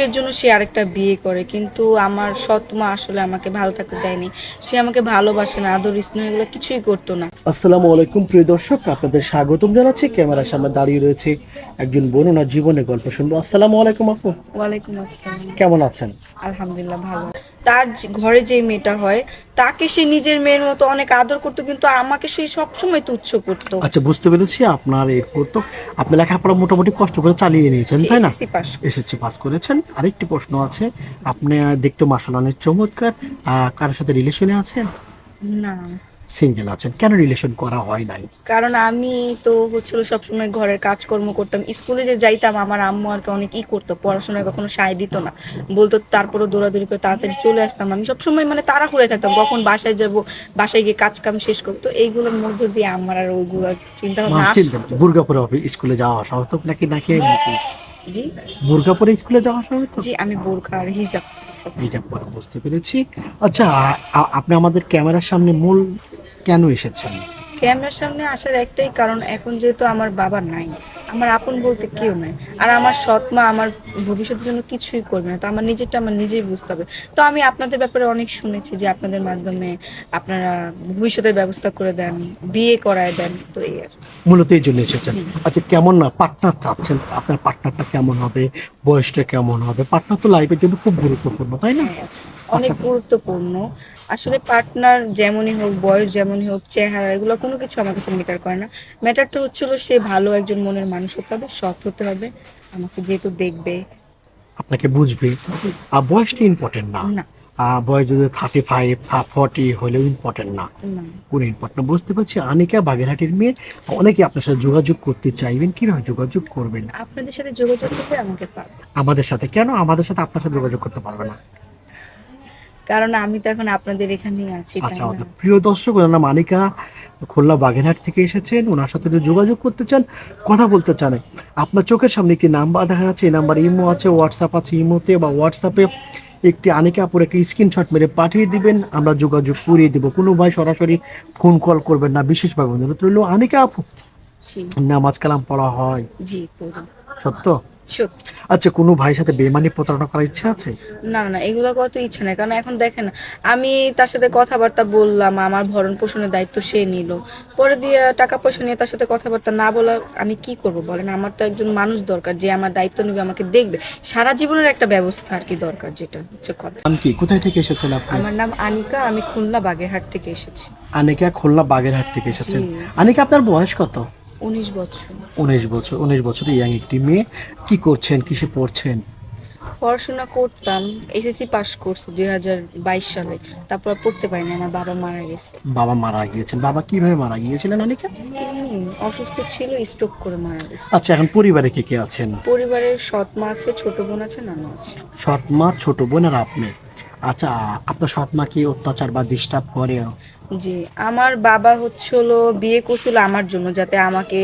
এর জন্য সে আরেকটা বিয়ে করে, কিন্তু আমার সৎ মা আসলে আমাকে ভালো থাকতে দেয়নি। সে আমাকে ভালোবাসে না, আদর স্নেহ এগুলো কিছুই করতো না। আসসালামু আলাইকুম প্রিয় দর্শক, আপনাদের স্বাগতম জানাচ্ছি। ক্যামেরার সামনে দাঁড়িয়ে রয়েছে একজন বোন, ওনার জীবনের গল্প শুনবো। আসসালামু আলাইকুম আপু, ওয়ালাইকুম আসসালাম। কেমন আছেন? আলহামদুলিল্লাহ ভালো। তার ঘরে যে মেয়েটা হয় তাকে সে নিজের মেয়ের মতো অনেক আদর করতো, কিন্তু আমাকে সে সবসময় তুচ্ছ করতো। আচ্ছা, বুঝতে পেরেছি। আপনার এরপর তো আপনি লেখাপড়া মোটামুটি কষ্ট করে চালিয়ে নিয়েছেন, যে তাই না? এসএসসি পাস করছে। এসএসসি পাস করেছেন। আরেকটি প্রশ্ন আছে, আপনি দেখতে মাশাআল্লাহ অনেক চমৎকার। কারোর সাথে রিলেশনে আছেন? না, সিঙ্গেল আছেন? কেন রিলেশন করা হয় নাই? কারণ আমি তো হচ্ছিল সবসময় ঘরের কাজকর্ম করতাম, স্কুলে যে যাইতাম আমার আম্মু আর কি অনেক করতো, পড়াশোনায় কখনো সায় দিত না, বলতো। তারপরে দৌড়াদৌড়ি করে তাড়াতাড়ি চলে আসতাম, আমি সবসময় মানে তাড়াহুড়ে থাকতাম কখন বাসায় যাব, বাসায় গিয়ে কাজ কাম শেষ করতো। এইগুলোর মধ্যে দিয়ে আমার আর ওইগুলো চিন্তা ভাবনা চিন্তা আসতো। বোরকা পরে স্কুলে যাওয়া আসা হতো নাকি নাকি জি, বোরকা পরে স্কুলে যাওয়া আসা হতো? জি, আমি বোরখা আর হিজাব সব। হিজাব পরে, বুঝতে পেরেছি। আচ্ছা, আপনি আমাদের ক্যামেরার সামনে মূল কেন এসেছেন? ক্যামেরার সামনে আসার একটাই কারণ, এখন যেহেতু আমার বাবা নাই, আমার আপন বলতে কেউ নাই, আর আমার সৎ মা আমার ভবিষ্যতের জন্য কিছুই করবে না, তো আমার নিজেরটা আমার নিজেই বুঝতে হবে। তো আমি আপনাদের ব্যাপারে অনেক শুনেছি যে আপনাদের মাধ্যমে আপনারা ভবিষ্যতের ব্যবস্থা করে দেন, বিয়ে করায় দেন, তো এই আর মূলত এই জন্য এসেছেন। জি। আচ্ছা, কেমন না পার্টনার চাচ্ছেন? আপনার পার্টনারটা কেমন হবে, বয়সটা কেমন হবে? পার্টনার তো লাইফের জন্য খুব গুরুত্বপূর্ণ, তাই না? হ্যাঁ, অনেক গুরুত্বপূর্ণ। আসলে পার্টনার যেমনই হোক, বয়স যেমনই হোক, চেহারা এগুলো কোনো কিছু আমার কাছে ম্যাটার করে না। ম্যাটারটা হচ্ছিল সে ভালো একজন মনের মানুষ হতে হবে, সৎ হতে হবে, আমাকে যেহেতু দেখবে। আপনাকে বুঝবে। আর বয়সটা ইম্পর্টেন্ট না। না, বয়স যদি 35 40 হলেও ইম্পর্টেন্ট না। না, কোন ইম্পর্টেন্ট বুঝতে পারছি। আনিকা বাগেরহাটের মেয়ে। অনেকে আপনার সাথে যোগাযোগ করতে চাইবেন, কিভাবে যোগাযোগ করবেন? আপনাদের সাথে যোগাযোগ করবে আমাকে পাবে। আমাদের সাথে কেন? আমাদের সাথে আপনার সাথে যোগাযোগ করতে পারবে না? কারণ আমি তো এখন আপনাদের এখানেই আছি, তাই আচ্ছা, না? আমাদের প্রিয় দর্শক, ওনার নাম আনিকা, খুলনা বাগেরহাট থেকে এসেছেন। ওনার সাথে যদি যোগাযোগ করতে চান, কথা বলতে চান, আপনার চোখের সামনে কি নাম্বার দেখা যাচ্ছে, এই নাম্বার ইমো আছে, হোয়াটসঅ্যাপ আছে। ইমোতে বা হোয়াটসঅ্যাপে একটি আনিকা আপুর একটি স্ক্রিনশট মেরে পাঠিয়ে দিবেন, আমরা যোগাযোগ করিয়ে দেবো। কোনো ভাই সরাসরি ফোন কল করবেন না, বিশেষভাবে অনুরোধ রইল। আনিকা আপু, জি, নামাজ কালাম পড়া হয়? জি, পুরো সত্য? সত্যি। আচ্ছা, কোনো ভাইয়ের সাথে বেমানি প্রতারণা করার ইচ্ছা আছে? না, না, এগুলো কত ইচ্ছা নেই, কারণ এখন দেখেন আমি তার সাথে কথাবার্তা বললাম, আমার ভরণ পোষণের দায়িত্ব সে নিল, পরে দিয়ে টাকা পয়সা নিয়ে তার সাথে কথাবার্তা না বলা আমি কি করব বলেন? আমার তো একজন মানুষ দরকার যে আমার দায়িত্ব নেবে, আমাকে দেখবে, সারা জীবনের একটা ব্যবস্থা আর কি দরকার, যেটা হচ্ছে কথা। নাম কি? কোথায় থেকে এসেছেন আপনি? আমার নাম আনিকা, আমি খুলনা বাগেরহাট থেকে এসেছি। আনিকা খুলনা বাগেরহাট থেকে জি, এসেছেন। আনিকা, আপনার বয়স কত? 19 বছর। 19 বছর। 19 বছর ইয়াং একটি মেয়ে। কি করছেন, কিসে পড়ছেন? পড়াশোনা করতাম, এসএসসি পাস করছি 2022 সালে, তারপর আর পড়তে পারিনি, আমার বাবা মারা গেছে। বাবা মারা গিয়েছেন। বাবা কিভাবে মারা গিয়েছিলেন আনিকা? তিনি অসুস্থ ছিল, স্ট্রোক করে মারা গেছে। আচ্ছা, এখন পরিবারে কে কে আছেন? পরিবারের সৎ মা আছে, ছোট বোন আছে, নানু আছে। সৎ মা, ছোট বোন আর আপনি। আচ্ছা, আপনার সৎ মা কি অত্যাচার বা ডিস্টার্ব করে? জি, আমার বাবা হলো বিয়ে করছিল আমার জন্য, যাতে আমাকে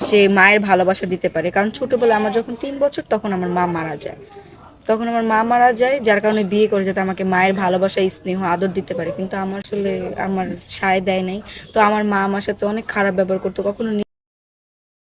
সে মায়ের ভালোবাসা দিতে পারে, কারণ ছোটবেলায় আমার যখন 3 বছর তখন আমার মা মারা যায়। তখন আমার মা মারা যায়, যার কারণে বিয়ে করে, যাতে আমাকে মায়ের ভালোবাসা, স্নেহ, আদর দিতে পারে, কিন্তু আমার আসলে আমার সায় দেয় নাই। তো আমার মা আমার সাথে অনেক খারাপ ব্যবহার করতো, কখনো